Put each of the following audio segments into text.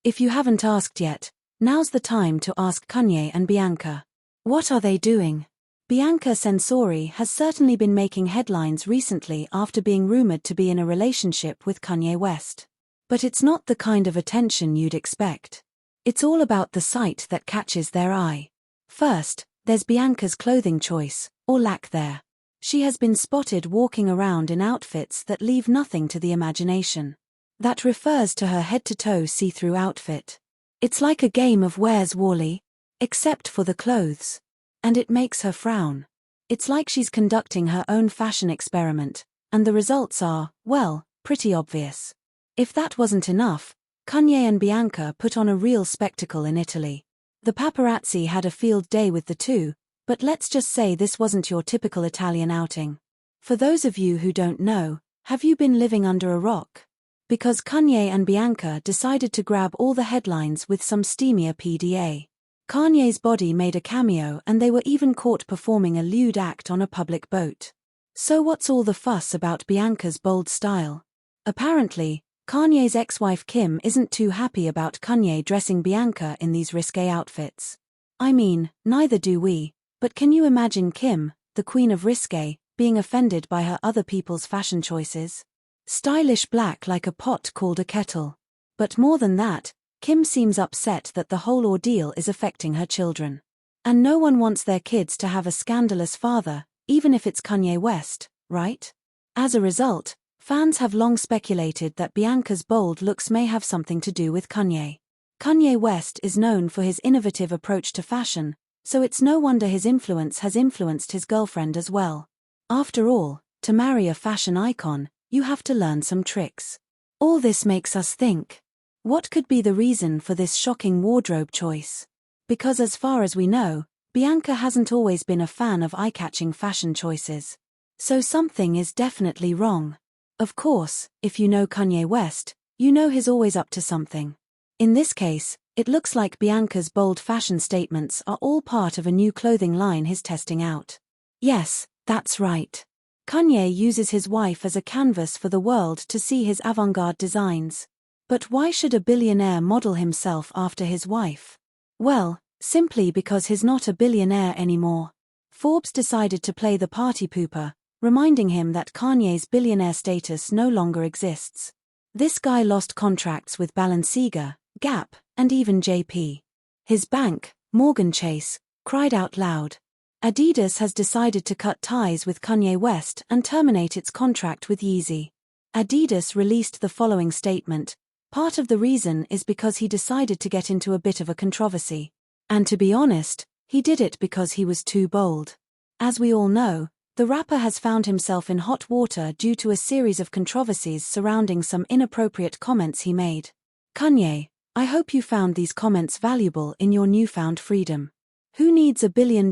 If you haven't asked yet, now's the time to ask Kanye and Bianca. What are they doing? Bianca Sensori has certainly been making headlines recently after being rumored to be in a relationship with Kanye West. But it's not the kind of attention you'd expect. It's all about the sight that catches their eye. First, there's Bianca's clothing choice, or lack there. She has been spotted walking around in outfits that leave nothing to the imagination. That refers to her head-to-toe see-through outfit. It's like a game of Where's Wally? Except for the clothes. And it makes her frown. It's like she's conducting her own fashion experiment, and the results are, well, pretty obvious. If that wasn't enough, Kanye and Bianca put on a real spectacle in Italy. The paparazzi had a field day with the two, but let's just say this wasn't your typical Italian outing. For those of you who don't know, have you been living under a rock? Because Kanye and Bianca decided to grab all the headlines with some steamier PDA. Kanye's body made a cameo and they were even caught performing a lewd act on a public boat. So what's all the fuss about Bianca's bold style? Apparently, Kanye's ex-wife Kim isn't too happy about Kanye dressing Bianca in these risque outfits. I mean, neither do we, but can you imagine Kim, the queen of risque, being offended by her other people's fashion choices? Stylish black like a pot called a kettle. But more than that, Kim seems upset that the whole ordeal is affecting her children. And no one wants their kids to have a scandalous father, even if it's Kanye West, right? As a result, fans have long speculated that Bianca's bold looks may have something to do with Kanye. Kanye West is known for his innovative approach to fashion, so it's no wonder his influence has influenced his girlfriend as well. After all, to marry a fashion icon, you have to learn some tricks. All this makes us think. What could be the reason for this shocking wardrobe choice? Because as far as we know, Bianca hasn't always been a fan of eye-catching fashion choices. So something is definitely wrong. Of course, if you know Kanye West, you know he's always up to something. In this case, it looks like Bianca's bold fashion statements are all part of a new clothing line he's testing out. Yes, that's right. Kanye uses his wife as a canvas for the world to see his avant-garde designs. But why should a billionaire model himself after his wife? Well, simply because he's not a billionaire anymore. Forbes decided to play the party pooper, reminding him that Kanye's billionaire status no longer exists. This guy lost contracts with Balenciaga, Gap, and even JP. His bank, Morgan Chase, cried out loud. Adidas has decided to cut ties with Kanye West and terminate its contract with Yeezy. Adidas released the following statement. Part of the reason is because he decided to get into a bit of a controversy. And to be honest, he did it because he was too bold. As we all know, the rapper has found himself in hot water due to a series of controversies surrounding some inappropriate comments he made. Kanye, I hope you found these comments valuable in your newfound freedom. Who needs $1 billion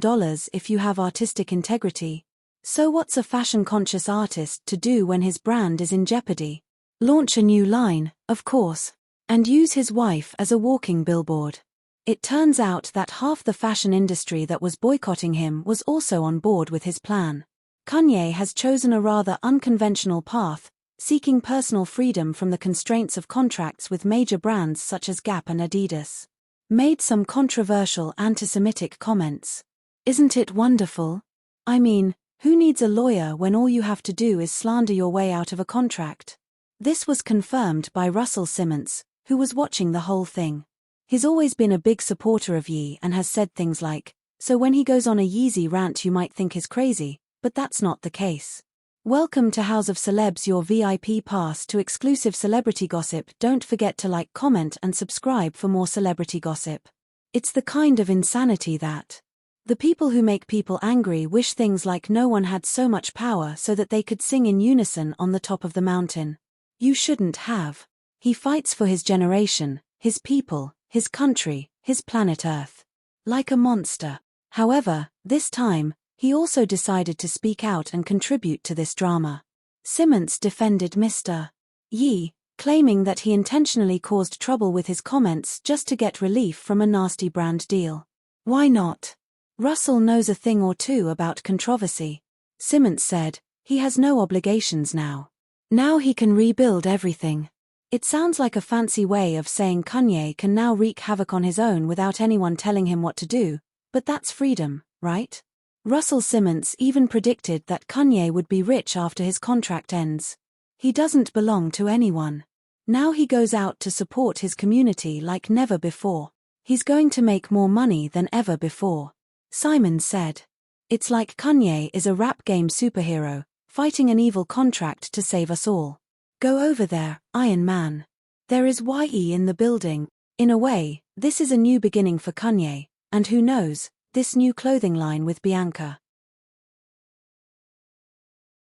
if you have artistic integrity? So what's a fashion-conscious artist to do when his brand is in jeopardy? Launch a new line, of course, and use his wife as a walking billboard. It turns out that half the fashion industry that was boycotting him was also on board with his plan. Kanye has chosen a rather unconventional path, seeking personal freedom from the constraints of contracts with major brands such as Gap and Adidas. Made some controversial anti-Semitic comments. Isn't it wonderful? I mean, who needs a lawyer when all you have to do is slander your way out of a contract? This was confirmed by Russell Simmons, who was watching the whole thing. He's always been a big supporter of Ye and has said things like, so when he goes on a Yeezy rant you might think he's crazy, but that's not the case. Welcome to House of Celebs, your VIP pass to exclusive celebrity gossip. Don't forget to like, comment and subscribe for more celebrity gossip. It's the kind of insanity that the people who make people angry wish things like no one had so much power so that they could sing in unison on the top of the mountain. You shouldn't have. He fights for his generation, his people, his country, his planet Earth. Like a monster. However, this time, he also decided to speak out and contribute to this drama. Simmons defended Mr. Ye, claiming that he intentionally caused trouble with his comments just to get relief from a nasty brand deal. Why not? Russell knows a thing or two about controversy. Simmons said, he has no obligations now. Now he can rebuild everything. It sounds like a fancy way of saying Kanye can now wreak havoc on his own without anyone telling him what to do, but that's freedom, right? Russell Simmons even predicted that Kanye would be rich after his contract ends. He doesn't belong to anyone. Now he goes out to support his community like never before. He's going to make more money than ever before. Simon said. It's like Kanye is a rap game superhero, fighting an evil contract to save us all. Go over there, Iron Man. There is YE in the building. In a way, this is a new beginning for Kanye, and who knows, this new clothing line with Bianca.